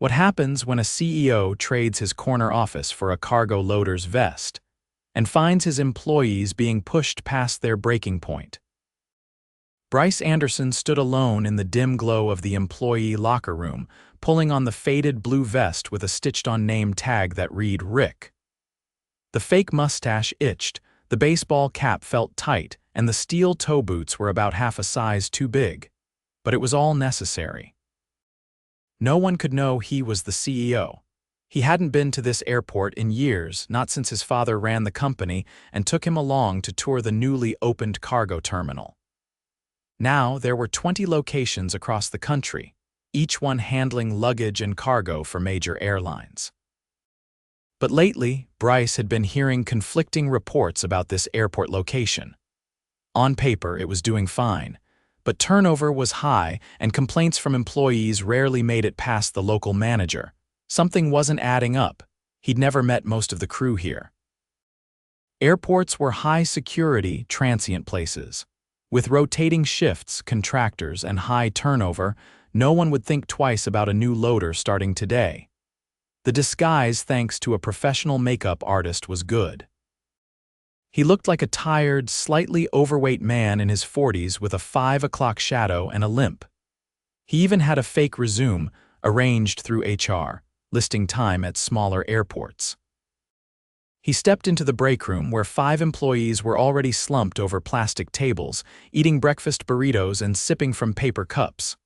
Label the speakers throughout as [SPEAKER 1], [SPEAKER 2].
[SPEAKER 1] What happens when a CEO trades his corner office for a cargo loader's vest and finds his employees being pushed past their breaking point? Bryce Anderson stood alone in the dim glow of the employee locker room, pulling on the faded blue vest with a stitched-on name tag that read Rick. The fake mustache itched, the baseball cap felt tight, and the steel toe boots were about half a size too big. But it was all necessary. No one could know he was the CEO. He hadn't been to this airport in years, not since his father ran the company and took him along to tour the newly opened cargo terminal. Now there were 20 locations across the country, each one handling luggage and cargo for major airlines. But lately, Bryce had been hearing conflicting reports about this airport location. On paper, it was doing fine, but turnover was high and complaints from employees rarely made it past the local manager. Something wasn't adding up. He'd never met most of the crew here. Airports were high-security, transient places. With rotating shifts, contractors, and high turnover, no one would think twice about a new loader starting today. The disguise, thanks to a professional makeup artist, was good. He looked like a tired, slightly overweight man in his 40s with a 5 o'clock shadow and a limp. He even had a fake resume, arranged through HR, listing time at smaller airports. He stepped into the break room where 5 employees were already slumped over plastic tables, eating breakfast burritos and sipping from paper cups.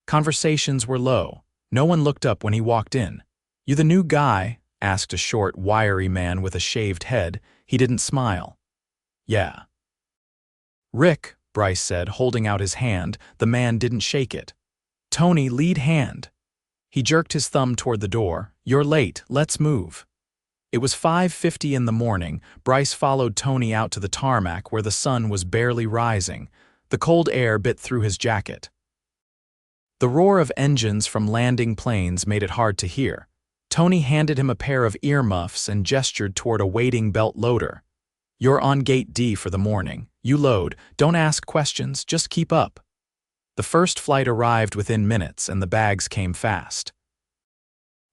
[SPEAKER 1] Conversations were low. No one looked up when he walked in. "You the new guy?" asked a short, wiry man with a shaved head. He didn't smile. "Yeah." "Rick," Bryce said, holding out his hand. The man didn't shake it. "Tony, lead hand." He jerked his thumb toward the door. "You're late, let's move." It was 5:50 in the morning. Bryce followed Tony out to the tarmac where the sun was barely rising. The cold air bit through his jacket. The roar of engines from landing planes made it hard to hear. Tony handed him a pair of earmuffs and gestured toward a waiting belt loader. "You're on gate D for the morning. You load. Don't ask questions, just keep up." The first flight arrived within minutes, and the bags came fast.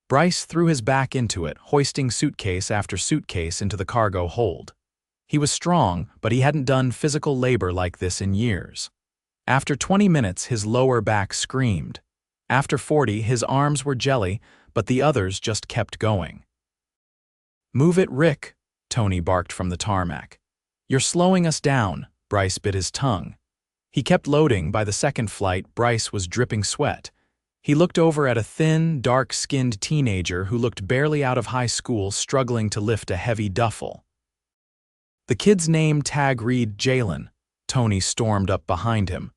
[SPEAKER 1] Bryce threw his back into it, hoisting suitcase after suitcase into the cargo hold. He was strong, but he hadn't done physical labor like this in years. After 20 minutes, his lower back screamed. After 40, his arms were jelly, but the others just kept going. "Move it, Rick," Tony barked from the tarmac. "You're slowing us down." Bryce bit his tongue. He kept loading. By the second flight, Bryce was dripping sweat. He looked over at a thin, dark-skinned teenager who looked barely out of high school, struggling to lift a heavy duffel. The kid's name tag read Jalen. Tony stormed up behind him.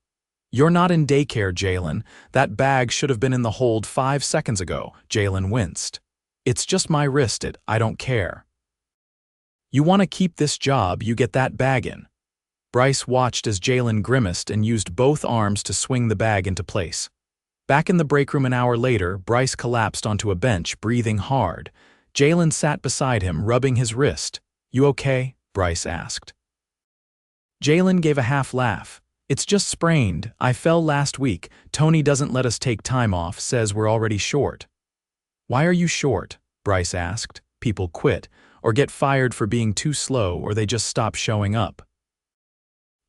[SPEAKER 1] "You're not in daycare, Jalen. That bag should have been in the hold 5 seconds ago." Jalen winced. "It's just my wrist, I don't care." "You want to keep this job, you get that bag in." Bryce watched as Jalen grimaced and used both arms to swing the bag into place. Back in the break room an hour later, Bryce collapsed onto a bench, breathing hard. Jalen sat beside him, rubbing his wrist. "You okay?" Bryce asked. Jalen gave a half laugh. "It's just sprained. I fell last week. Tony doesn't let us take time off, says we're already short." "Why are you short?" Bryce asked. "People quit, or get fired for being too slow, or they just stop showing up."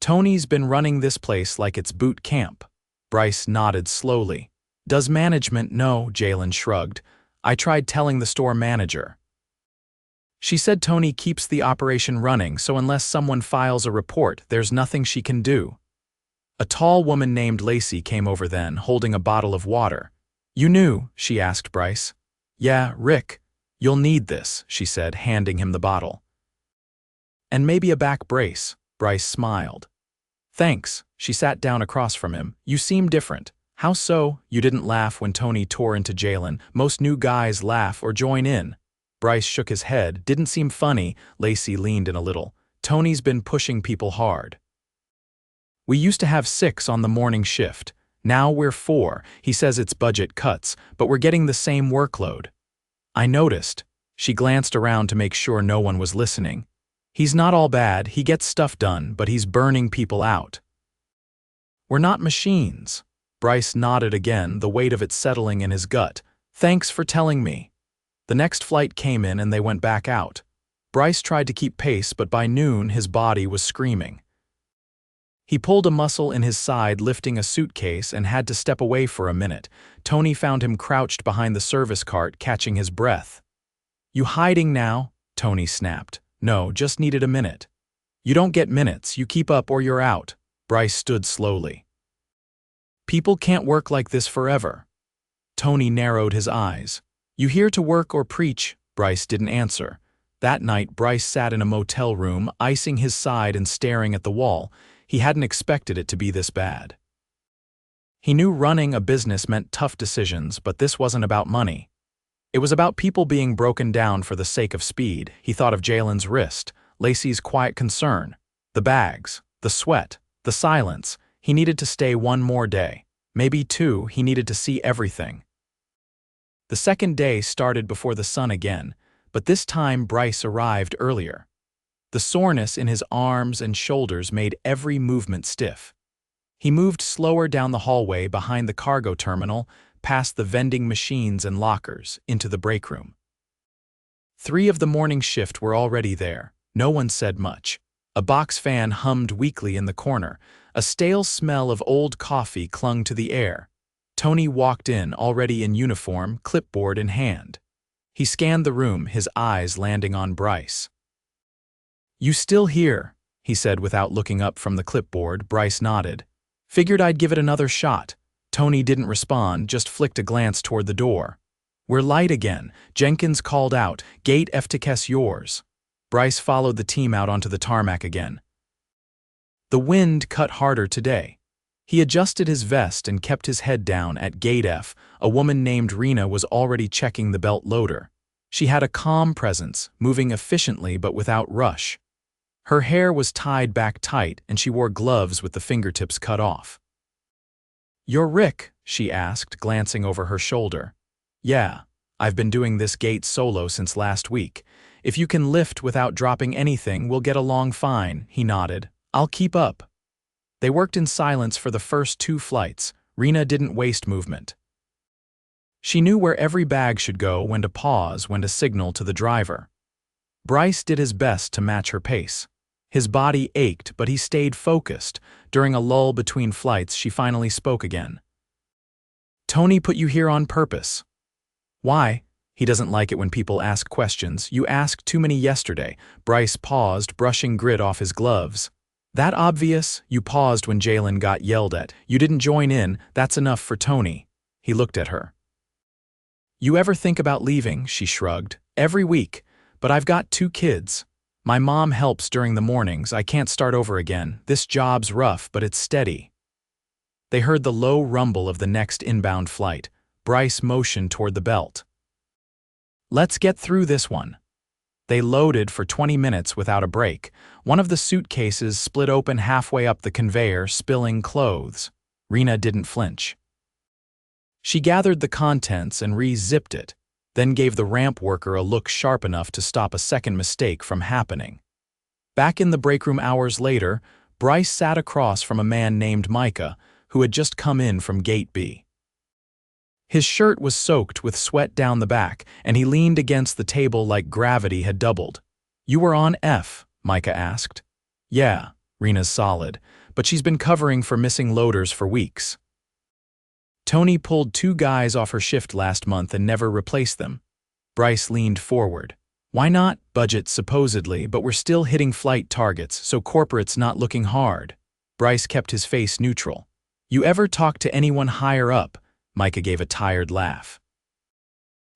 [SPEAKER 1] "Tony's been running this place like it's boot camp." Bryce nodded slowly. "Does management know?" Jalen shrugged. "I tried telling the store manager. She said Tony keeps the operation running, so unless someone files a report, there's nothing she can do." A tall woman named Lacey came over then, holding a bottle of water. "You knew?" she asked Bryce. "Yeah, Rick. You'll need this," she said, handing him the bottle. "And maybe a back brace." Bryce smiled. "Thanks." She sat down across from him. "You seem different." "How so?" "You didn't laugh when Tony tore into Jalen. Most new guys laugh or join in." Bryce shook his head. "Didn't seem funny." Lacey leaned in a little. "Tony's been pushing people hard. We used to have 6 on the morning shift. Now we're 4. He says it's budget cuts, but we're getting the same workload." "I noticed." She glanced around to make sure no one was listening. "He's not all bad. He gets stuff done, but he's burning people out." "We're not machines." Bryce nodded again, the weight of it settling in his gut. Thanks for telling me. The next flight came in and they went back out. Bryce tried to keep pace, but by noon his body was screaming. He pulled a muscle in his side lifting a suitcase and had to step away for a minute. Tony found him crouched behind the service cart, catching his breath. You hiding now? Tony snapped. No, just needed a minute. You don't get minutes, you keep up or you're out. Bryce stood slowly. People can't work like this forever. Tony narrowed his eyes. You here to work or preach? Bryce didn't answer. That night, Bryce sat in a motel room, icing his side and staring at the wall. He hadn't expected it to be this bad. He knew running a business meant tough decisions, but this wasn't about money. It was about people being broken down for the sake of speed. He thought of Jalen's wrist, Lacey's quiet concern, the bags, the sweat, the silence. He needed to stay one more day. Maybe two. He needed to see everything. The second day started before the sun again, but this time Bryce arrived earlier. The soreness in his arms and shoulders made every movement stiff. He moved slower down the hallway behind the cargo terminal, past the vending machines and lockers, into the break room. 3 of the morning shift were already there. No one said much. A box fan hummed weakly in the corner. A stale smell of old coffee clung to the air. Tony walked in, already in uniform, clipboard in hand. He scanned the room, his eyes landing on Bryce. You still here? He said without looking up from the clipboard. Bryce nodded. Figured I'd give it another shot. Tony didn't respond, just flicked a glance toward the door. We're light again. Jenkins called out. Gate FTK's yours. Bryce followed the team out onto the tarmac again. The wind cut harder today. He adjusted his vest and kept his head down. At Gate F, a woman named Rena was already checking the belt loader. She had a calm presence, moving efficiently but without rush. Her hair was tied back tight and she wore gloves with the fingertips cut off. You're Rick? She asked, glancing over her shoulder. Yeah, I've been doing this gate solo since last week. If you can lift without dropping anything, we'll get along fine, he nodded. I'll keep up. They worked in silence for the first 2 flights. Rena didn't waste movement. She knew where every bag should go, when to pause, when to signal to the driver. Bryce did his best to match her pace. His body ached, but he stayed focused. During a lull between flights, she finally spoke again. Tony put you here on purpose. Why? He doesn't like it when people ask questions. You asked too many yesterday. Bryce paused, brushing grit off his gloves. That obvious? You paused when Jalen got yelled at. You didn't join in. That's enough for Tony. He looked at her. You ever think about leaving? She shrugged. Every week. But I've got 2 kids. My mom helps during the mornings. I can't start over again. This job's rough, but it's steady. They heard the low rumble of the next inbound flight. Bryce motioned toward the belt. Let's get through this one. They loaded for 20 minutes without a break. One of the suitcases split open halfway up the conveyor, spilling clothes. Rena didn't flinch. She gathered the contents and re-zipped it, then gave the ramp worker a look sharp enough to stop a second mistake from happening. Back in the break room hours later, Bryce sat across from a man named Micah, who had just come in from Gate B. His shirt was soaked with sweat down the back, and he leaned against the table like gravity had doubled. You were on F? Micah asked. Yeah, Rena's solid, but she's been covering for missing loaders for weeks. Tony pulled 2 guys off her shift last month and never replaced them. Bryce leaned forward. Why not? Budget supposedly, but we're still hitting flight targets, so corporate's not looking hard. Bryce kept his face neutral. You ever talk to anyone higher up? Micah gave a tired laugh.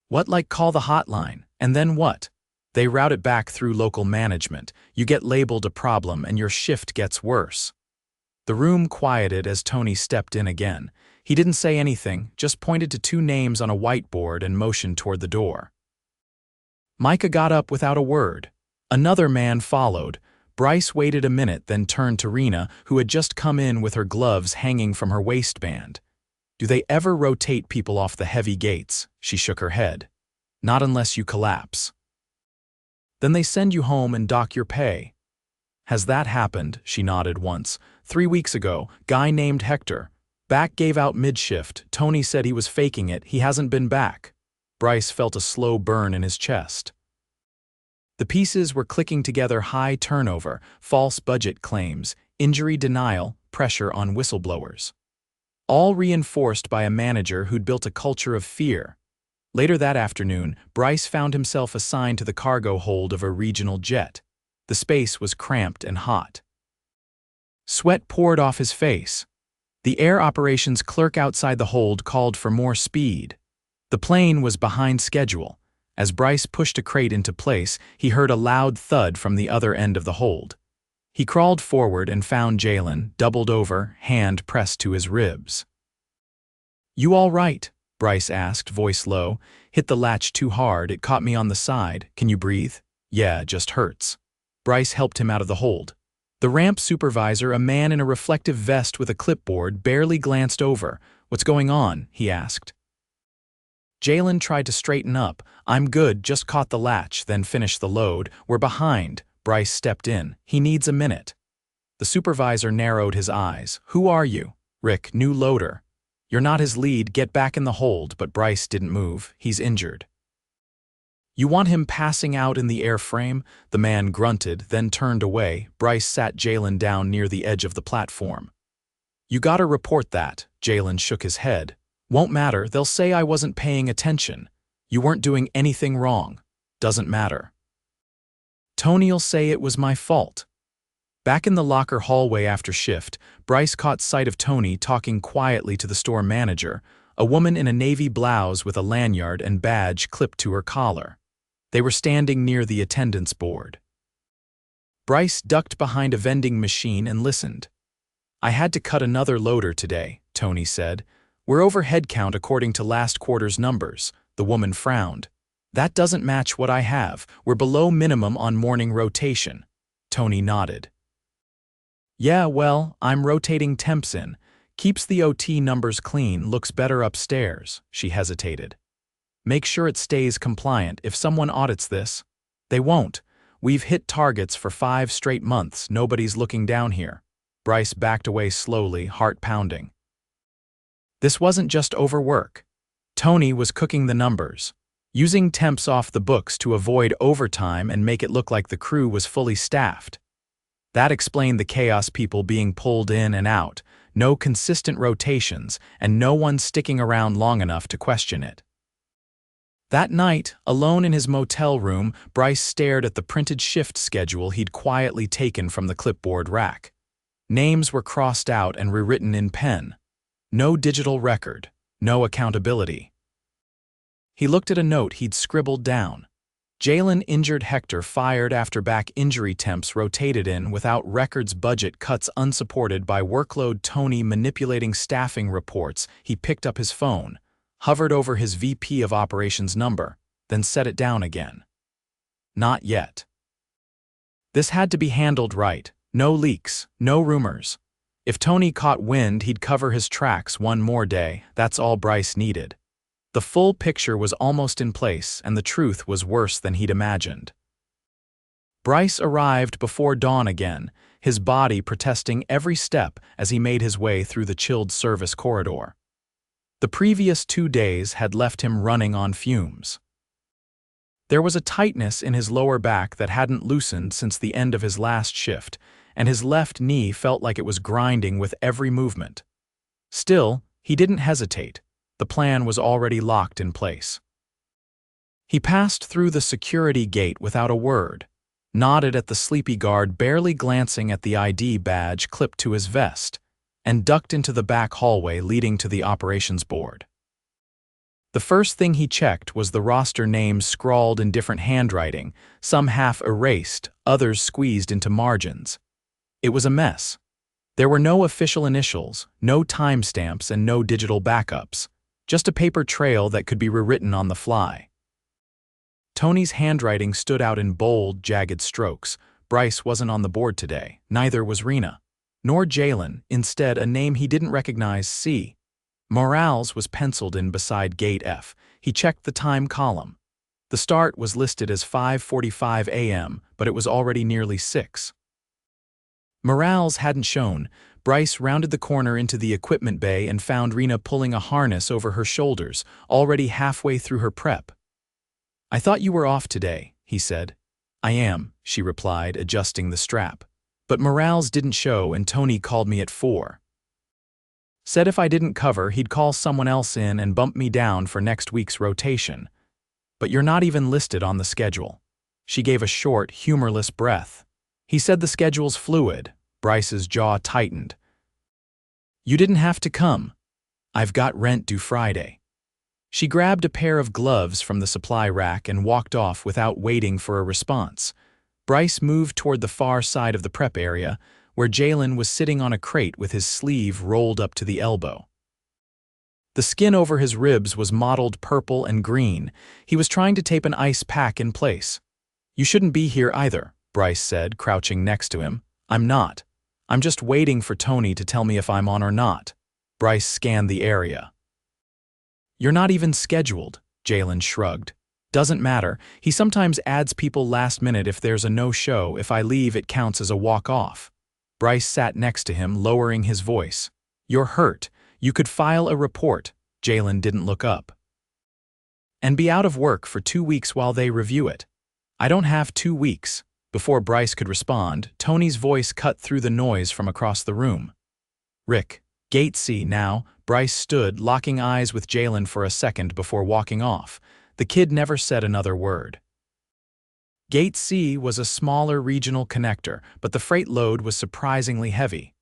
[SPEAKER 1] What, like call the hotline? And then what? They route it back through local management. You get labeled a problem and your shift gets worse. The room quieted as Tony stepped in again. He didn't say anything, just pointed to 2 names on a whiteboard and motioned toward the door. Micah got up without a word. Another man followed. Bryce waited a minute, then turned to Rena, who had just come in with her gloves hanging from her waistband. Do they ever rotate people off the heavy gates? She shook her head. Not unless you collapse. Then they send you home and dock your pay. Has that happened? She nodded once. 3 weeks ago, guy named Hector. Back gave out mid-shift. Tony said he was faking it. He hasn't been back. Bryce felt a slow burn in his chest. The pieces were clicking together: high turnover, false budget claims, injury denial, pressure on whistleblowers. All reinforced by a manager who'd built a culture of fear. Later that afternoon, Bryce found himself assigned to the cargo hold of a regional jet. The space was cramped and hot. Sweat poured off his face. The air operations clerk outside the hold called for more speed. The plane was behind schedule. As Bryce pushed a crate into place, he heard a loud thud from the other end of the hold. He crawled forward and found Jalen, doubled over, hand pressed to his ribs. "You all right?" Bryce asked, voice low. "Hit the latch too hard, it caught me on the side. Can you breathe?" "Yeah, just hurts." Bryce helped him out of the hold. The ramp supervisor, a man in a reflective vest with a clipboard, barely glanced over. "What's going on?" he asked. Jalen tried to straighten up. "I'm good, just caught the latch, then finished the load. We're behind." Bryce stepped in. "He needs a minute." The supervisor narrowed his eyes. "Who are you?" "Rick, new loader." "You're not his lead, get back in the hold." But Bryce didn't move. "He's injured." "You want him passing out in the airframe?" The man grunted, then turned away. Bryce sat Jalen down near the edge of the platform. "You gotta report that." Jalen shook his head. "Won't matter, they'll say I wasn't paying attention. You weren't doing anything wrong. Doesn't matter." "Tony'll say it was my fault." Back in the locker hallway after shift, Bryce caught sight of Tony talking quietly to the store manager, a woman in a navy blouse with a lanyard and badge clipped to her collar. They were standing near the attendance board. Bryce ducked behind a vending machine and listened. "I had to cut another loader today," Tony said. "We're over head count according to last quarter's numbers." The woman frowned. "That doesn't match what I have. We're below minimum on morning rotation." Tony nodded. "Yeah, well, I'm rotating temps in. Keeps the OT numbers clean, looks better upstairs." She hesitated. "Make sure it stays compliant. If someone audits this." "They won't. We've hit targets for 5 straight months. Nobody's looking down here." Bryce backed away slowly, heart pounding. This wasn't just overwork. Tony was cooking the numbers, using temps off the books to avoid overtime and make it look like the crew was fully staffed. That explained the chaos: people being pulled in and out, no consistent rotations, and no one sticking around long enough to question it. That night, alone in his motel room, Bryce stared at the printed shift schedule he'd quietly taken from the clipboard rack. Names were crossed out and rewritten in pen. No digital record, no accountability. He looked at a note he'd scribbled down. Jalen injured, Hector fired after back injury, temps rotated in without records, budget cuts unsupported by workload. Tony manipulating staffing reports. He picked up his phone, hovered over his VP of operations number, then set it down again. Not yet. This had to be handled right. No leaks, no rumors. If Tony caught wind, he'd cover his tracks one more day. That's all Bryce needed. The full picture was almost in place, and the truth was worse than he'd imagined. Bryce arrived before dawn again, his body protesting every step as he made his way through the chilled service corridor. The previous 2 days had left him running on fumes. There was a tightness in his lower back that hadn't loosened since the end of his last shift, and his left knee felt like it was grinding with every movement. Still, he didn't hesitate. The plan was already locked in place. He passed through the security gate without a word, nodded at the sleepy guard barely glancing at the ID badge clipped to his vest, and ducked into the back hallway leading to the operations board. The first thing he checked was the roster names scrawled in different handwriting, some half erased, others squeezed into margins. It was a mess. There were no official initials, no timestamps, and no digital backups. Just a paper trail that could be rewritten on the fly. Tony's handwriting stood out in bold, jagged strokes. Bryce wasn't on the board today. Neither was Rena. Nor Jalen. Instead, a name he didn't recognize: C. Morales was penciled in beside gate F. He checked the time column. The start was listed as 5:45 a.m., but it was already nearly 6. Morales hadn't shown. Bryce rounded the corner into the equipment bay and found Rena pulling a harness over her shoulders, already halfway through her prep. "I thought you were off today," he said. "I am," she replied, adjusting the strap. "But Morales didn't show and Tony called me at 4. Said if I didn't cover, he'd call someone else in and bump me down for next week's rotation. But you're not even listed on the schedule." She gave a short, humorless breath. "He said the schedule's fluid." Bryce's jaw tightened. "You didn't have to come. I've got rent due Friday." She grabbed a pair of gloves from the supply rack and walked off without waiting for a response. Bryce moved toward the far side of the prep area, where Jalen was sitting on a crate with his sleeve rolled up to the elbow. The skin over his ribs was mottled purple and green. He was trying to tape an ice pack in place. "You shouldn't be here either," Bryce said, crouching next to him. "I'm not. I'm just waiting for Tony to tell me if I'm on or not." Bryce scanned the area. "You're not even scheduled," Jalen shrugged. "Doesn't matter. He sometimes adds people last minute if there's a no-show. If I leave, it counts as a walk-off." Bryce sat next to him, lowering his voice. "You're hurt. You could file a report." Jalen didn't look up. "And be out of work for 2 weeks while they review it." "I don't have 2 weeks." Before Bryce could respond, Tony's voice cut through the noise from across the room. "Rick, gate C now." Bryce stood, locking eyes with Jalen for a second before walking off. The kid never said another word. Gate C was a smaller regional connector, but the freight load was surprisingly heavy.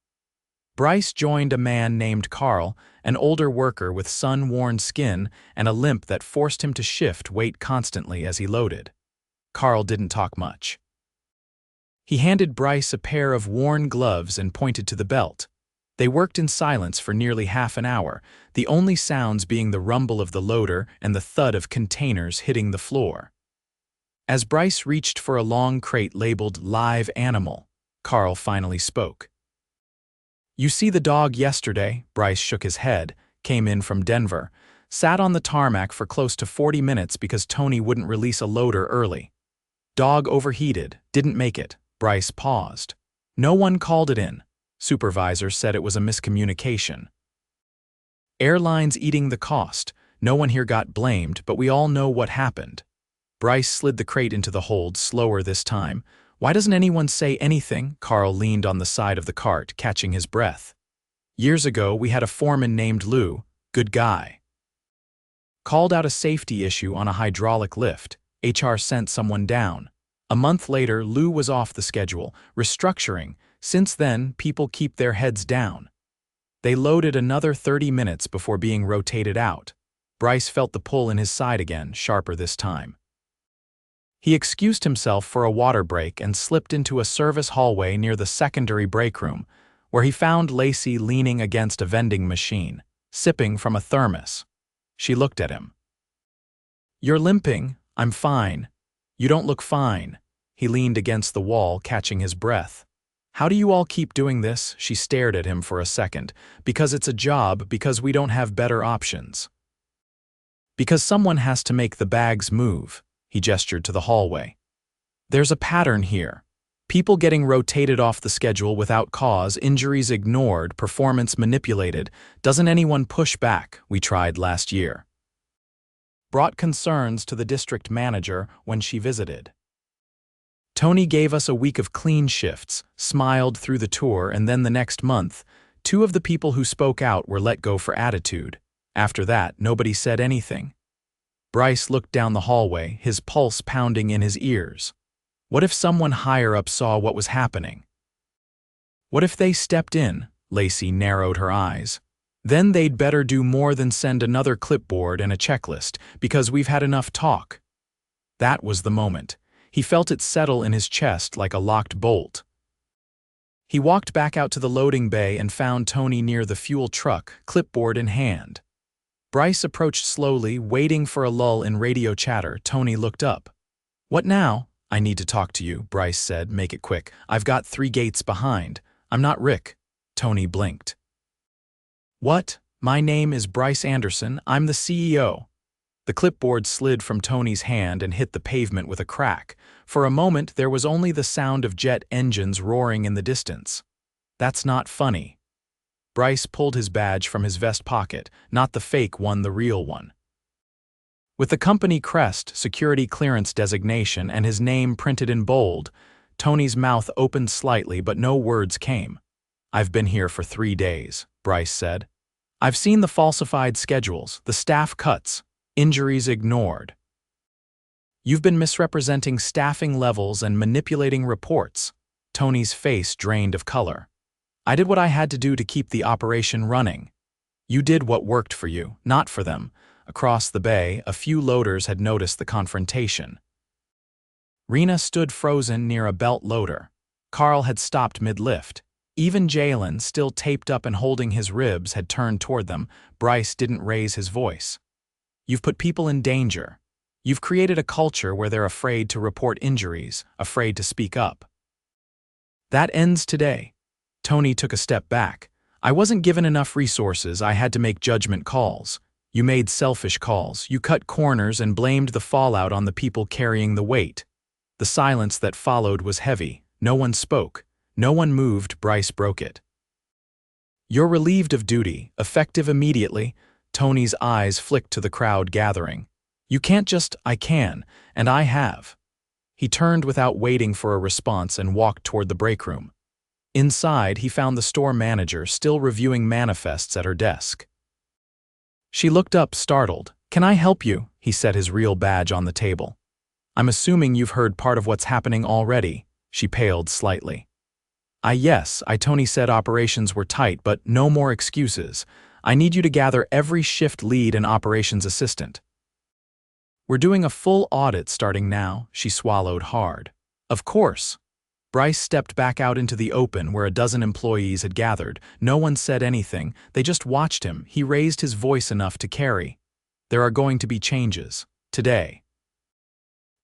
[SPEAKER 1] Bryce joined a man named Carl, an older worker with sun-worn skin and a limp that forced him to shift weight constantly as he loaded. Carl didn't talk much. He handed Bryce a pair of worn gloves and pointed to the belt. They worked in silence for nearly half an hour, the only sounds being the rumble of the loader and the thud of containers hitting the floor. As Bryce reached for a long crate labeled "Live Animal," Carl finally spoke. "You see the dog yesterday?" Bryce shook his head, came in from Denver, sat on the tarmac for close to 40 minutes because Tony wouldn't release a loader early. "Dog overheated, didn't make it." Bryce paused. "No one called it in. Supervisor said it was a miscommunication. Airlines eating the cost. No one here got blamed, but we all know what happened." Bryce slid the crate into the hold, slower this time. "Why doesn't anyone say anything?" Carl leaned on the side of the cart, catching his breath. "Years ago, we had a foreman named Lou, good guy. Called out a safety issue on a hydraulic lift. HR sent someone down. A month later, Lou was off the schedule, restructuring. Since then, people keep their heads down. They loaded another 30 minutes before being rotated out." Bryce felt the pull in his side again, sharper this time. He excused himself for a water break and slipped into a service hallway near the secondary break room, where he found Lacey leaning against a vending machine, sipping from a thermos. She looked at him. "You're limping." "I'm fine." "You don't look fine." He leaned against the wall, catching his breath. "How do you all keep doing this?" She stared at him for a second. "Because it's a job, because we don't have better options. Because someone has to make the bags move." He gestured to the hallway. "There's a pattern here. People getting rotated off the schedule without cause, injuries ignored, performance manipulated. Doesn't anyone push back? We tried last year." Brought concerns to the district manager when she visited. "Tony gave us a week of clean shifts, smiled through the tour, and then the next month, 2 of the people who spoke out were let go for attitude. After that, nobody said anything." Bryce looked down the hallway, his pulse pounding in his ears. What if someone higher up saw what was happening? What if they stepped in? Lacey narrowed her eyes. "Then they'd better do more than send another clipboard and a checklist, because we've had enough talk." That was the moment. He felt it settle in his chest like a locked bolt. He walked back out to the loading bay and found Tony near the fuel truck, clipboard in hand. Bryce approached slowly, waiting for a lull in radio chatter. Tony looked up. "What now?" "I need to talk to you," Bryce said. "Make it quick. I've got 3 gates behind. I'm not Rick." Tony blinked. "What? My name is Bryce Anderson. I'm the CEO." The clipboard slid from Tony's hand and hit the pavement with a crack. For a moment, there was only the sound of jet engines roaring in the distance. That's not funny. Bryce pulled his badge from his vest pocket, not the fake one, the real one. With the company crest, security clearance designation, and his name printed in bold, Tony's mouth opened slightly but no words came. "I've been here for 3 days," Bryce said. "I've seen the falsified schedules, the staff cuts, injuries ignored. You've been misrepresenting staffing levels and manipulating reports." Tony's face drained of color. "I did what I had to do to keep the operation running. You did what worked for you, not for them." Across the bay, a few loaders had noticed the confrontation. Rena stood frozen near a belt loader. Carl had stopped mid-lift. Even Jalen, still taped up and holding his ribs, had turned toward them. Bryce didn't raise his voice. "You've put people in danger. You've created a culture where they're afraid to report injuries, afraid to speak up. That ends today." Tony took a step back. "I wasn't given enough resources. I had to make judgment calls. You made selfish calls. You cut corners and blamed the fallout on the people carrying the weight." The silence that followed was heavy. No one spoke. No one moved. Bryce broke it. "You're relieved of duty, effective immediately." Tony's eyes flicked to the crowd gathering. "You can't just, I can, and I have." He turned without waiting for a response and walked toward the break room. Inside, he found the store manager still reviewing manifests at her desk. She looked up, startled. "Can I help you?" He set his real badge on the table. "I'm assuming you've heard part of what's happening already." She paled slightly. Yes, Tony said operations were tight, but no more excuses. I need you to gather every shift lead and operations assistant." "We're doing a full audit starting now." She swallowed hard. "Of course." Bryce stepped back out into the open where a dozen employees had gathered. No one said anything. They just watched him. He raised his voice enough to carry. "There are going to be changes. Today.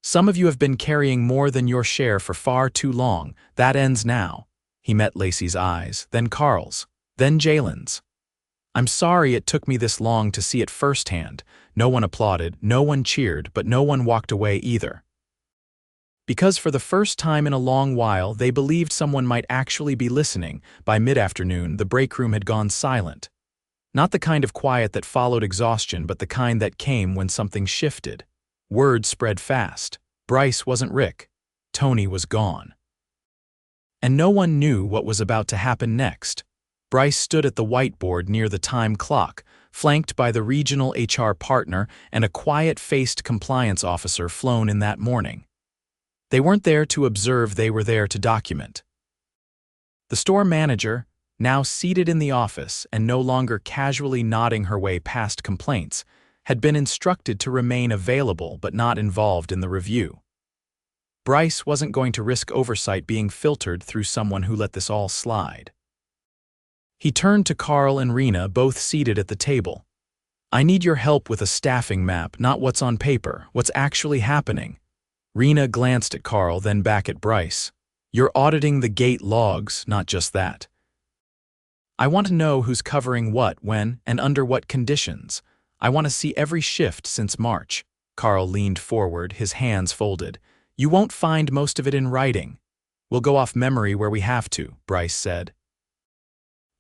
[SPEAKER 1] Some of you have been carrying more than your share for far too long. That ends now." He met Lacey's eyes, then Carl's, then Jalen's. "I'm sorry it took me this long to see it firsthand." No one applauded, no one cheered, but no one walked away either. Because for the first time in a long while, they believed someone might actually be listening. By mid-afternoon, the break room had gone silent. Not the kind of quiet that followed exhaustion, but the kind that came when something shifted. Word spread fast. Bryce wasn't Rick. Tony was gone. And no one knew what was about to happen next. Bryce stood at the whiteboard near the time clock, flanked by the regional HR partner and a quiet-faced compliance officer flown in that morning. They weren't there to observe, they were there to document. The store manager, now seated in the office and no longer casually nodding her way past complaints, had been instructed to remain available but not involved in the review. Bryce wasn't going to risk oversight being filtered through someone who let this all slide. He turned to Carl and Rena, both seated at the table. "I need your help with a staffing map, not what's on paper, what's actually happening." Rena glanced at Carl, then back at Bryce. "You're auditing the gate logs, not just that. I want to know who's covering what, when, and under what conditions. I want to see every shift since March." Carl leaned forward, his hands folded. "You won't find most of it in writing. We'll go off memory where we have to," Bryce said.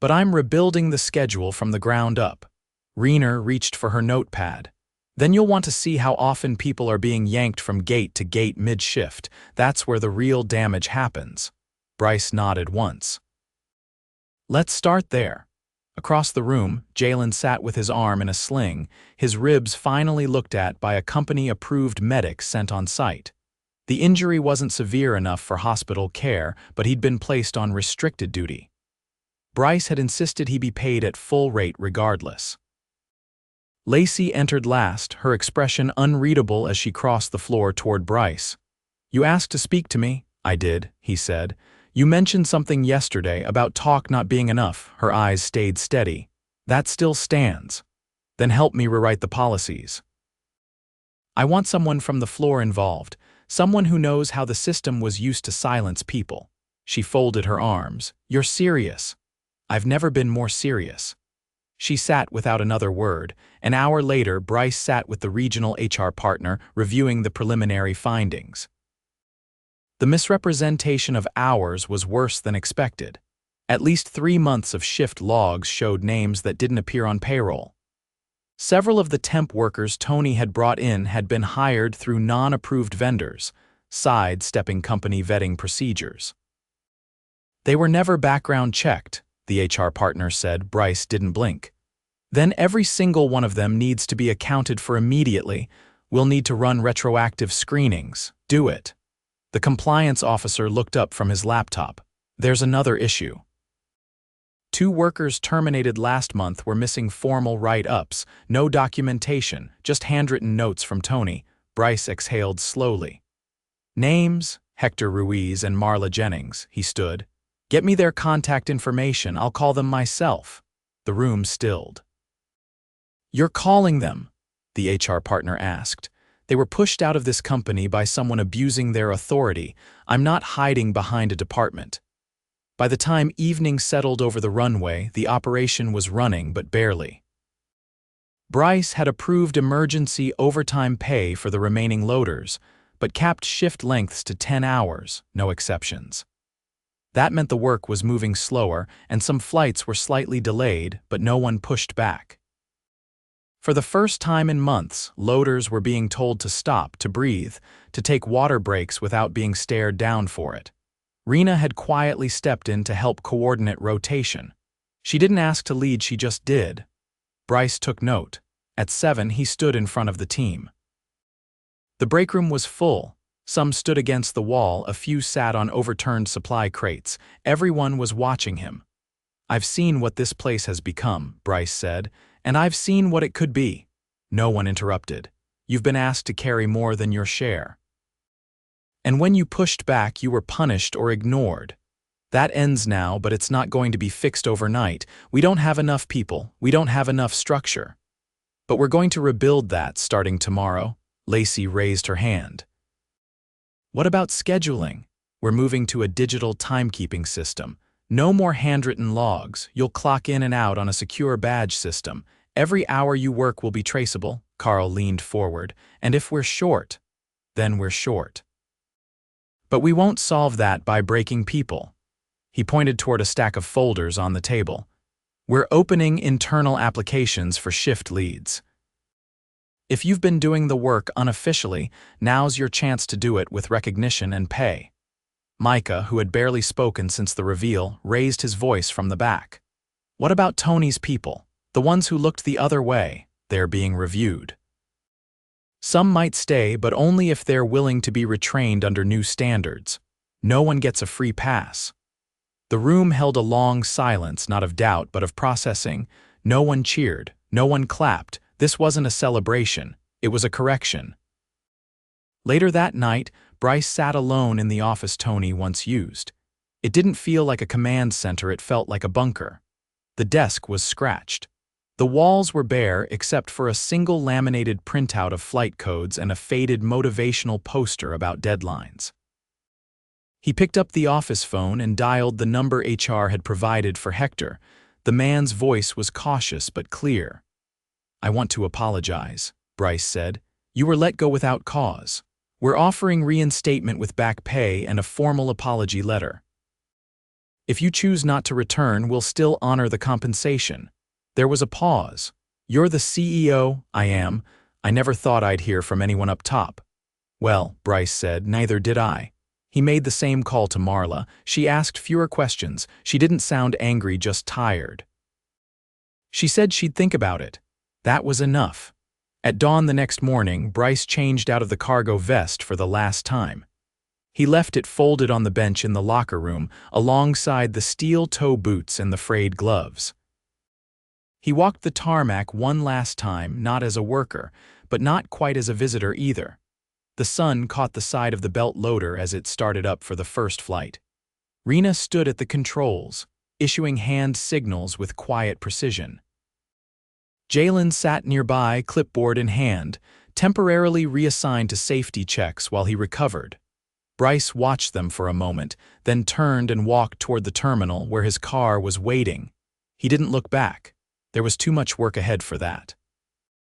[SPEAKER 1] "But I'm rebuilding the schedule from the ground up." Rena reached for her notepad. "Then you'll want to see how often people are being yanked from gate to gate mid-shift. That's where the real damage happens." Bryce nodded once. "Let's start there." Across the room, Jalen sat with his arm in a sling, his ribs finally looked at by a company-approved medic sent on site. The injury wasn't severe enough for hospital care, but he'd been placed on restricted duty. Bryce had insisted he be paid at full rate regardless. Lacey entered last, her expression unreadable as she crossed the floor toward Bryce. "You asked to speak to me?" "I did," he said. "You mentioned something yesterday about talk not being enough." Her eyes stayed steady. "That still stands. Then help me rewrite the policies. I want someone from the floor involved, someone who knows how the system was used to silence people." She folded her arms. "You're serious." "I've never been more serious." She sat without another word. An hour later, Bryce sat with the regional HR partner, reviewing the preliminary findings. The misrepresentation of hours was worse than expected. At least 3 months of shift logs showed names that didn't appear on payroll. Several of the temp workers Tony had brought in had been hired through non-approved vendors, sidestepping company vetting procedures. They were never background checked, the HR partner said. Bryce didn't blink. Then every single one of them needs to be accounted for immediately. We'll need to run retroactive screenings. Do it. The compliance officer looked up from his laptop. There's another issue. 2 workers terminated last month were missing formal write-ups, no documentation, just handwritten notes from Tony. Bryce exhaled slowly. Names, Hector Ruiz and Marla Jennings, he stood. Get me their contact information, I'll call them myself. The room stilled. You're calling them? The HR partner asked. They were pushed out of this company by someone abusing their authority. I'm not hiding behind a department. By the time evening settled over the runway, the operation was running, but barely. Bryce had approved emergency overtime pay for the remaining loaders, but capped shift lengths to 10 hours, no exceptions. That meant the work was moving slower, and some flights were slightly delayed, but no one pushed back. For the first time in months, loaders were being told to stop, to breathe, to take water breaks without being stared down for it. Rena had quietly stepped in to help coordinate rotation. She didn't ask to lead, she just did. Bryce took note. At 7, he stood in front of the team. The break room was full. Some stood against the wall, a few sat on overturned supply crates. Everyone was watching him. I've seen what this place has become, Bryce said, and I've seen what it could be. No one interrupted. You've been asked to carry more than your share. And when you pushed back, you were punished or ignored. That ends now, but it's not going to be fixed overnight. We don't have enough people. We don't have enough structure. But we're going to rebuild that starting tomorrow. Lacey raised her hand. What about scheduling? We're moving to a digital timekeeping system. No more handwritten logs. You'll clock in and out on a secure badge system. Every hour you work will be traceable. Carl leaned forward. And if we're short, then we're short. But we won't solve that by breaking people. He pointed toward a stack of folders on the table. We're opening internal applications for shift leads. If you've been doing the work unofficially, now's your chance to do it with recognition and pay. Micah, who had barely spoken since the reveal, raised his voice from the back. What about Tony's people? The ones who looked the other way? They're being reviewed. Some might stay, but only if they're willing to be retrained under new standards. No one gets a free pass. The room held a long silence, not of doubt, but of processing. No one cheered. No one clapped. This wasn't a celebration, it was a correction. Later that night, Bryce sat alone in the office Tony once used. It didn't feel like a command center, it felt like a bunker. The desk was scratched. The walls were bare except for a single laminated printout of flight codes and a faded motivational poster about deadlines. He picked up the office phone and dialed the number HR had provided for Hector. The man's voice was cautious but clear. I want to apologize, Bryce said. You were let go without cause. We're offering reinstatement with back pay and a formal apology letter. If you choose not to return, we'll still honor the compensation. There was a pause. You're the CEO? I am. I never thought I'd hear from anyone up top. Well, Bryce said, neither did I. He made the same call to Marla. She asked fewer questions. She didn't sound angry, just tired. She said she'd think about it. That was enough. At dawn the next morning, Bryce changed out of the cargo vest for the last time. He left it folded on the bench in the locker room, alongside the steel-toe boots and the frayed gloves. He walked the tarmac one last time, not as a worker, but not quite as a visitor either. The sun caught the side of the belt loader as it started up for the first flight. Rena stood at the controls, issuing hand signals with quiet precision. Jalen sat nearby, clipboard in hand, temporarily reassigned to safety checks while he recovered. Bryce watched them for a moment, then turned and walked toward the terminal where his car was waiting. He didn't look back. There was too much work ahead for that.